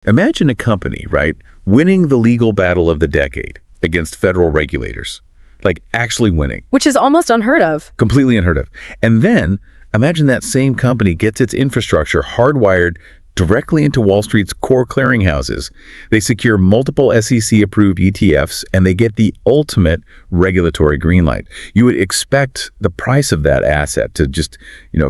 Imagine a company, right, winning the legal battle of the decade against federal regulators. Like actually winning. Which is almost unheard of. Completely unheard of. And then imagine that same company gets its infrastructure hardwired directly into Wall Street's core clearinghouses. They secure multiple SEC-approved ETFs, and they get the ultimate regulatory green light. You would expect the price of that asset to just,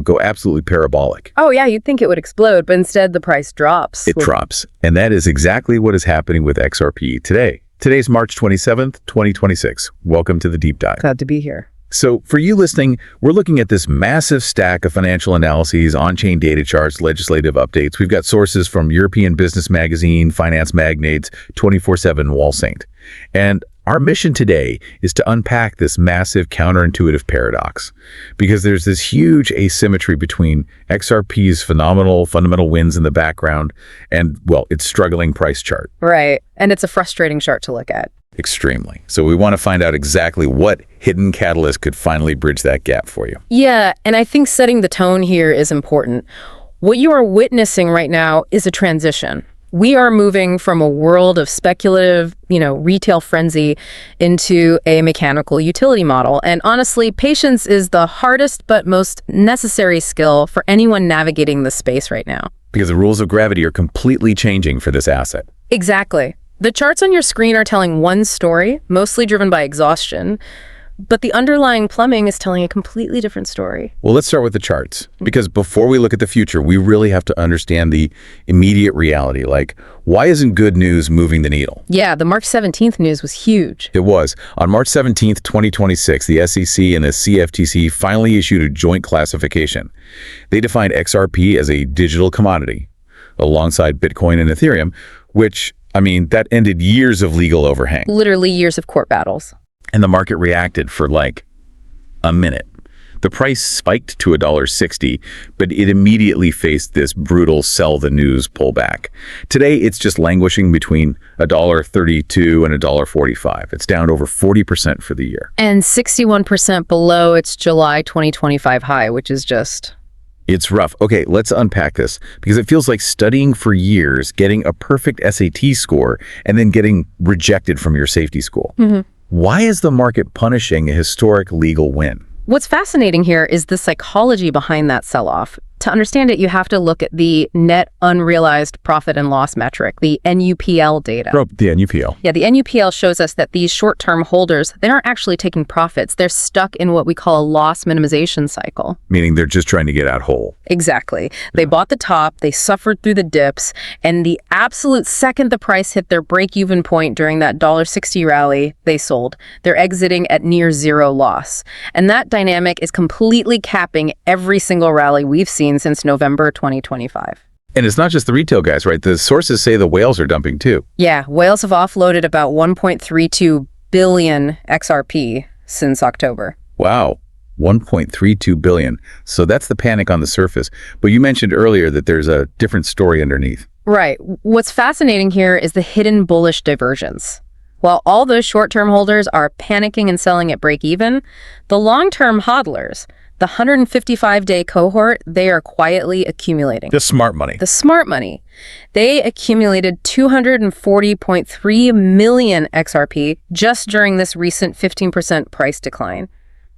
go absolutely parabolic. Oh, yeah, you'd think it would explode, but instead the price drops. It drops. And that is exactly what is happening with XRP today. Today's March 27th, 2026. Welcome to the Deep Dive. Glad to be here. So for you listening, we're looking at this massive stack of financial analyses, on-chain data charts, legislative updates. We've got sources from European Business Magazine, Finance Magnates, 24/7 Wall Saint. And our mission today is to unpack this massive counterintuitive paradox, because there's this huge asymmetry between XRP's phenomenal fundamental wins in the background and, well, its struggling price chart. Right. And it's a frustrating chart to look at. Extremely. So we want to find out exactly what hidden catalyst could finally bridge that gap for you. Yeah, and I think setting the tone here is important. What you are witnessing right now is a transition. We are moving from a world of speculative, retail frenzy into a mechanical utility model. And honestly, patience is the hardest but most necessary skill for anyone navigating this space right now. Because the rules of gravity are completely changing for this asset. Exactly. The charts on your screen are telling one story, mostly driven by exhaustion, but the underlying plumbing is telling a completely different story. Well, let's start with the charts, because before we look at the future, we really have to understand the immediate reality. Like, why isn't good news moving the needle? Yeah, the March 17th news was huge. It was. On March 17th, 2026, the SEC and the CFTC finally issued a joint classification. They defined XRP as a digital commodity, alongside Bitcoin and Ethereum, which, that ended years of legal overhang. Literally years of court battles. And the market reacted for like a minute. The price spiked to $1.60, but it immediately faced this brutal sell the news pullback. Today, it's just languishing between $1.32 and $1.45. It's down over 40% for the year. And 61% below its July 2025 high, which is just... It's rough. Okay, let's unpack this, because it feels like studying for years, getting a perfect SAT score, and then getting rejected from your safety school. Why is the market punishing a historic legal win? What's fascinating here is the psychology behind that sell-off. To understand it, you have to look at the net unrealized profit and loss metric, the NUPL data. The NUPL. Yeah, the NUPL shows us that these short-term holders, they aren't actually taking profits. They're stuck in what we call a loss minimization cycle. Meaning they're just trying to get out whole. Exactly. They bought the top, they suffered through the dips, and the absolute second the price hit their break-even point during that $1.60 rally, they sold. They're exiting at near zero loss. And that dynamic is completely capping every single rally we've seen since November 2025. And it's not just the retail guys, right? The sources say the whales are dumping too. Yeah, whales have offloaded about 1.32 billion XRP since October. Wow, 1.32 billion. So that's the panic on the surface. But you mentioned earlier that there's a different story underneath. Right. What's fascinating here is the hidden bullish divergence. While all those short-term holders are panicking and selling at break-even, the long-term hodlers, the 155-day cohort, they are quietly accumulating. The smart money. The smart money. They accumulated 240.3 million XRP just during this recent 15% price decline.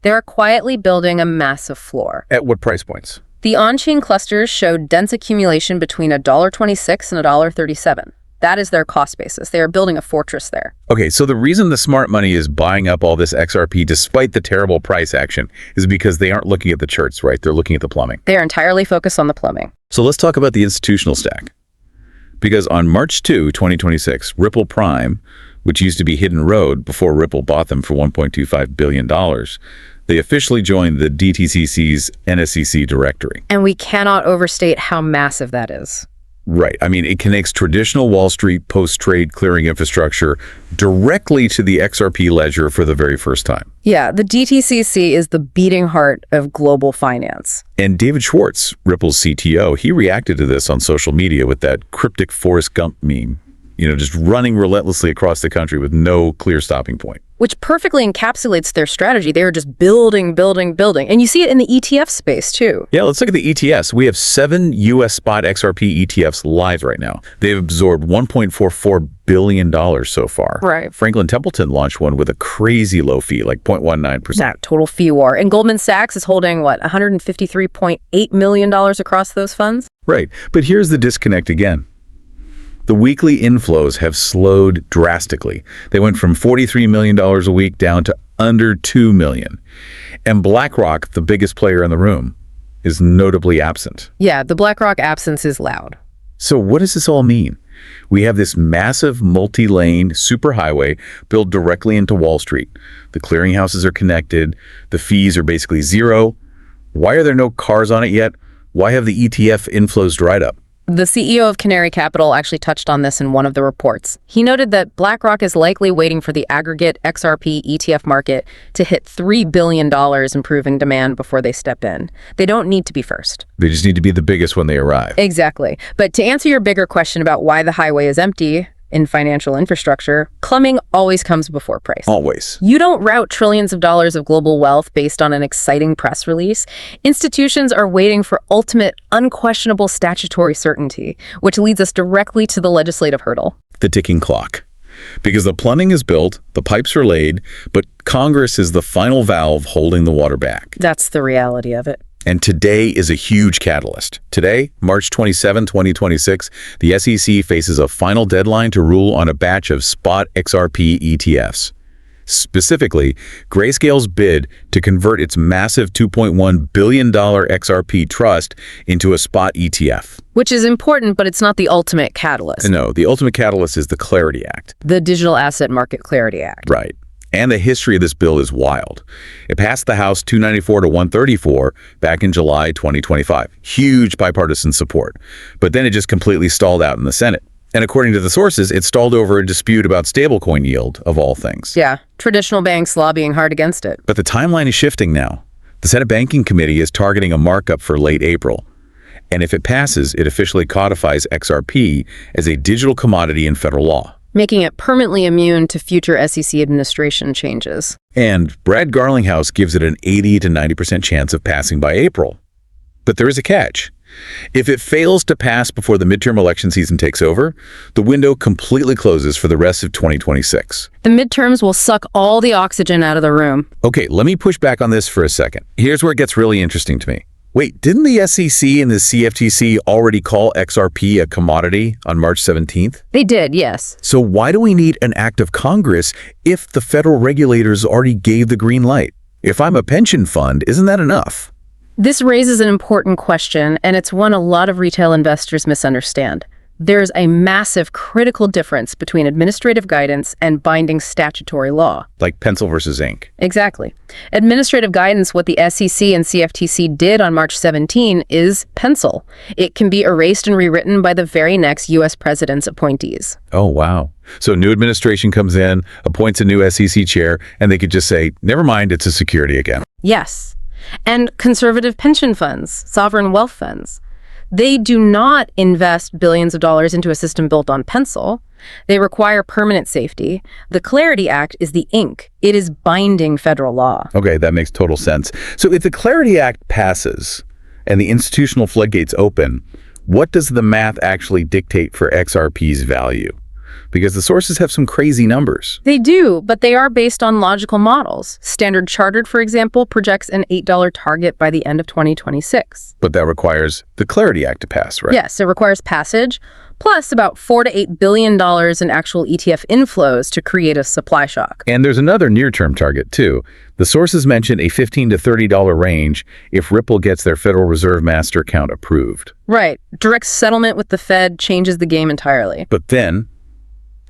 They're quietly building a massive floor. At what price points? The on-chain clusters showed dense accumulation between $1.26 and $1.37. That is their cost basis. They are building a fortress there. Okay, so the reason the smart money is buying up all this XRP despite the terrible price action is because they aren't looking at the charts, right? They're looking at the plumbing. They're entirely focused on the plumbing. So let's talk about the institutional stack. Because on March 2, 2026, Ripple Prime, which used to be Hidden Road before Ripple bought them for $1.25 billion, they officially joined the DTCC's NSCC directory. And we cannot overstate how massive that is. Right. It connects traditional Wall Street post-trade clearing infrastructure directly to the XRP ledger for the very first time. Yeah, the DTCC is the beating heart of global finance. And David Schwartz, Ripple's CTO, he reacted to this on social media with that cryptic Forrest Gump meme. just running relentlessly across the country with no clear stopping point. Which perfectly encapsulates their strategy. They are just building, building, building. And you see it in the ETF space, too. Yeah, let's look at the ETFs. We have 7 U.S. spot XRP ETFs live right now. They've absorbed $1.44 billion so far. Right. Franklin Templeton launched one with a crazy low fee, like 0.19%. That total fee war. And Goldman Sachs is holding, what, $153.8 million across those funds? Right. But here's the disconnect again. The weekly inflows have slowed drastically. They went from $43 million a week down to under $2 million. And BlackRock, the biggest player in the room, is notably absent. Yeah, the BlackRock absence is loud. So what does this all mean? We have this massive multi-lane superhighway built directly into Wall Street. The clearinghouses are connected. The fees are basically zero. Why are there no cars on it yet? Why have the ETF inflows dried up? The CEO of Canary Capital actually touched on this in one of the reports. He noted that BlackRock is likely waiting for the aggregate XRP ETF market to hit $3 billion in proving demand before they step in. They don't need to be first. They just need to be the biggest when they arrive. Exactly. But to answer your bigger question about why the highway is empty in financial infrastructure, clumbing always comes before price. Always. You don't route trillions of dollars of global wealth based on an exciting press release. Institutions are waiting for ultimate, unquestionable statutory certainty, which leads us directly to the legislative hurdle. The ticking clock. Because the plumbing is built, the pipes are laid, but Congress is the final valve holding the water back. That's the reality of it. And today is a huge catalyst. Today, March 27, 2026, the SEC faces a final deadline to rule on a batch of spot XRP ETFs. Specifically, Grayscale's bid to convert its massive $2.1 billion XRP trust into a spot ETF. Which is important, but it's not the ultimate catalyst. No, the ultimate catalyst is the Clarity Act. The Digital Asset Market Clarity Act. Right. And the history of this bill is wild. It passed the House 294 to 134 back in July 2025. Huge bipartisan support. But then it just completely stalled out in the Senate. And according to the sources, it stalled over a dispute about stablecoin yield, of all things. Yeah, traditional banks lobbying hard against it. But the timeline is shifting now. The Senate Banking Committee is targeting a markup for late April. And if it passes, it officially codifies XRP as a digital commodity in federal law, making it permanently immune to future SEC administration changes. And Brad Garlinghouse gives it an 80 to 90% chance of passing by April. But there is a catch. If it fails to pass before the midterm election season takes over, the window completely closes for the rest of 2026. The midterms will suck all the oxygen out of the room. Okay, let me push back on this for a second. Here's where it gets really interesting to me. Wait, didn't the SEC and the CFTC already call XRP a commodity on March 17th? They did, yes. So why do we need an act of Congress if the federal regulators already gave the green light? If I'm a pension fund, isn't that enough? This raises an important question, and it's one a lot of retail investors misunderstand. There's a massive critical difference between administrative guidance and binding statutory law. Like pencil versus ink. Exactly. Administrative guidance, what the SEC and CFTC did on March 17, is pencil. It can be erased and rewritten by the very next U.S. president's appointees. Oh, wow. So new administration comes in, appoints a new SEC chair, and they could just say, never mind, it's a security again. Yes. And conservative pension funds, sovereign wealth funds. They do not invest billions of dollars into a system built on pencil. They require permanent safety. The Clarity Act is the ink. It is binding federal law. Okay, that makes total sense. So if the Clarity Act passes and the institutional floodgates open, what does the math actually dictate for XRP's value? Because the sources have some crazy numbers. They do, but they are based on logical models. Standard Chartered, for example, projects an $8 target by the end of 2026. But that requires the Clarity Act to pass, right? Yes, it requires passage, plus about $4 to $8 billion in actual ETF inflows to create a supply shock. And there's another near-term target, too. The sources mention a $15 to $30 range if Ripple gets their Federal Reserve master account approved. Right. Direct settlement with the Fed changes the game entirely. But then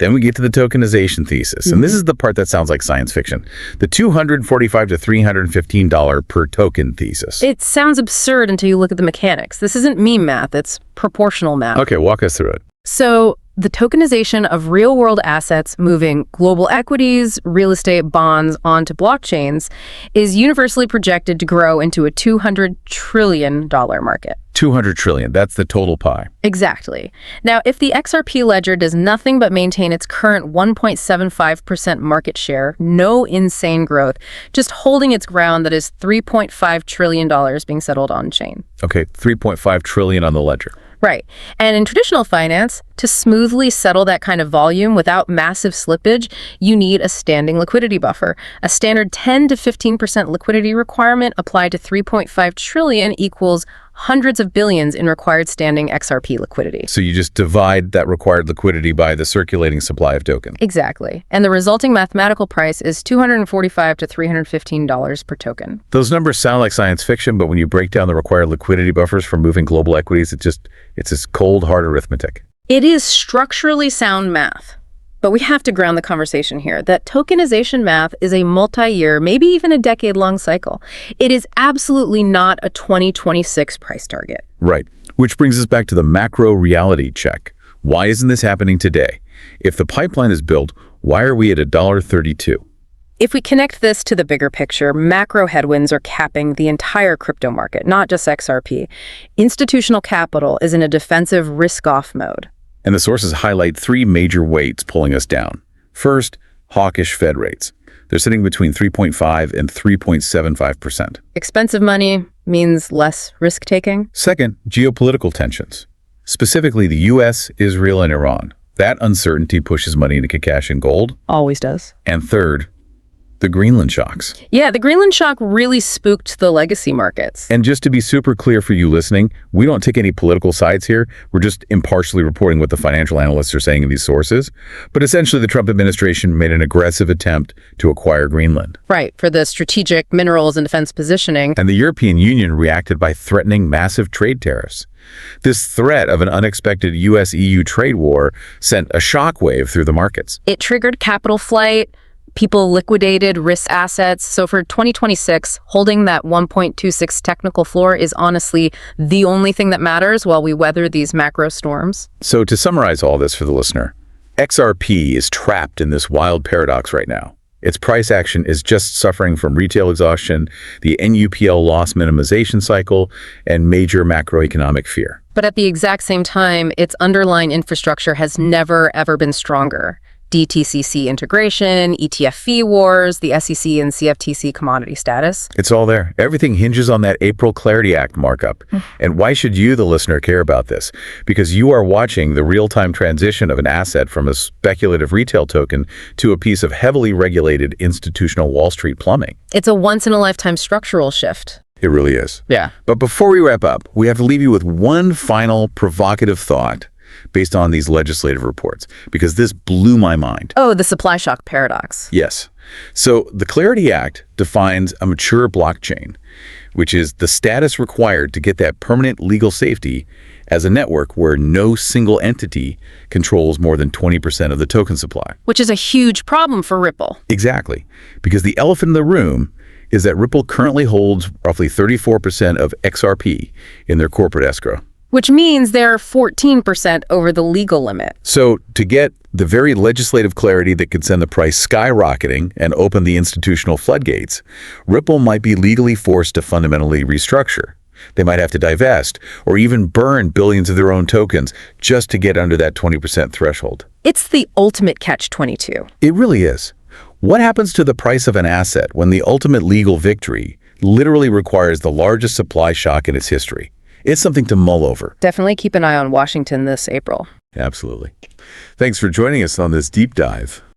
we get to the tokenization thesis. And this is the part that sounds like science fiction. The $245 to $315 per token thesis. It sounds absurd until you look at the mechanics. This isn't meme math, it's proportional math. Okay, walk us through it. So the tokenization of real-world assets moving global equities, real estate, bonds onto blockchains is universally projected to grow into a $200 trillion market. 200 trillion. That's the total pie. Exactly. Now, if the XRP ledger does nothing but maintain its current 1.75% market share, no insane growth, just holding its ground, that is $3.5 trillion being settled on-chain. Okay, 3.5 trillion on the ledger. Right. And in traditional finance, to smoothly settle that kind of volume without massive slippage, you need a standing liquidity buffer. A standard 10 to 15% liquidity requirement applied to 3.5 trillion equals hundreds of billions in required standing XRP liquidity. So you just divide that required liquidity by the circulating supply of token. Exactly. And the resulting mathematical price is $245 to $315 per token. Those numbers sound like science fiction, but when you break down the required liquidity buffers for moving global equities, it's this cold, hard arithmetic. It is structurally sound math. But we have to ground the conversation here that tokenization math is a multi-year, maybe even a decade-long cycle. It is absolutely not a 2026 price target. Right. Which brings us back to the macro reality check. Why isn't this happening today? If the pipeline is built, why are we at $1.32? If we connect this to the bigger picture, macro headwinds are capping the entire crypto market, not just XRP. Institutional capital is in a defensive risk-off mode. And the sources highlight three major weights pulling us down. First, hawkish Fed rates. They're sitting between 3.5 and 3.75%. Expensive money means less risk-taking. Second, geopolitical tensions, specifically the US, Israel, and Iran. That uncertainty pushes money into cash and gold. Always does. And third, the Greenland shocks. Yeah, the Greenland shock really spooked the legacy markets. And just to be super clear for you listening, we don't take any political sides here. We're just impartially reporting what the financial analysts are saying in these sources. But essentially, the Trump administration made an aggressive attempt to acquire Greenland. Right, for the strategic minerals and defense positioning. And the European Union reacted by threatening massive trade tariffs. This threat of an unexpected US-EU trade war sent a shockwave through the markets. It triggered capital flight. People liquidated risk assets. So for 2026, holding that 1.26 technical floor is honestly the only thing that matters while we weather these macro storms. So to summarize all this for the listener, XRP is trapped in this wild paradox right now. Its price action is just suffering from retail exhaustion, the NUPL loss minimization cycle, and major macroeconomic fear. But at the exact same time, its underlying infrastructure has never, ever been stronger. DTCC integration, ETF fee wars, the SEC and CFTC commodity status. It's all there. Everything hinges on that April Clarity Act markup. And why should you, the listener, care about this? Because you are watching the real-time transition of an asset from a speculative retail token to a piece of heavily regulated institutional Wall Street plumbing. It's a once-in-a-lifetime structural shift. It really is. Yeah. But before we wrap up, we have to leave you with one final provocative thought based on these legislative reports, because this blew my mind. Oh, the supply shock paradox. Yes. So the Clarity Act defines a mature blockchain, which is the status required to get that permanent legal safety as a network where no single entity controls more than 20% of the token supply. Which is a huge problem for Ripple. Exactly. Because the elephant in the room is that Ripple currently holds roughly 34% of XRP in their corporate escrow. Which means they're 14% over the legal limit. So to get the very legislative clarity that could send the price skyrocketing and open the institutional floodgates, Ripple might be legally forced to fundamentally restructure. They might have to divest or even burn billions of their own tokens just to get under that 20% threshold. It's the ultimate catch-22. It really is. What happens to the price of an asset when the ultimate legal victory literally requires the largest supply shock in its history? It's something to mull over. Definitely keep an eye on Washington this April. Absolutely. Thanks for joining us on this deep dive.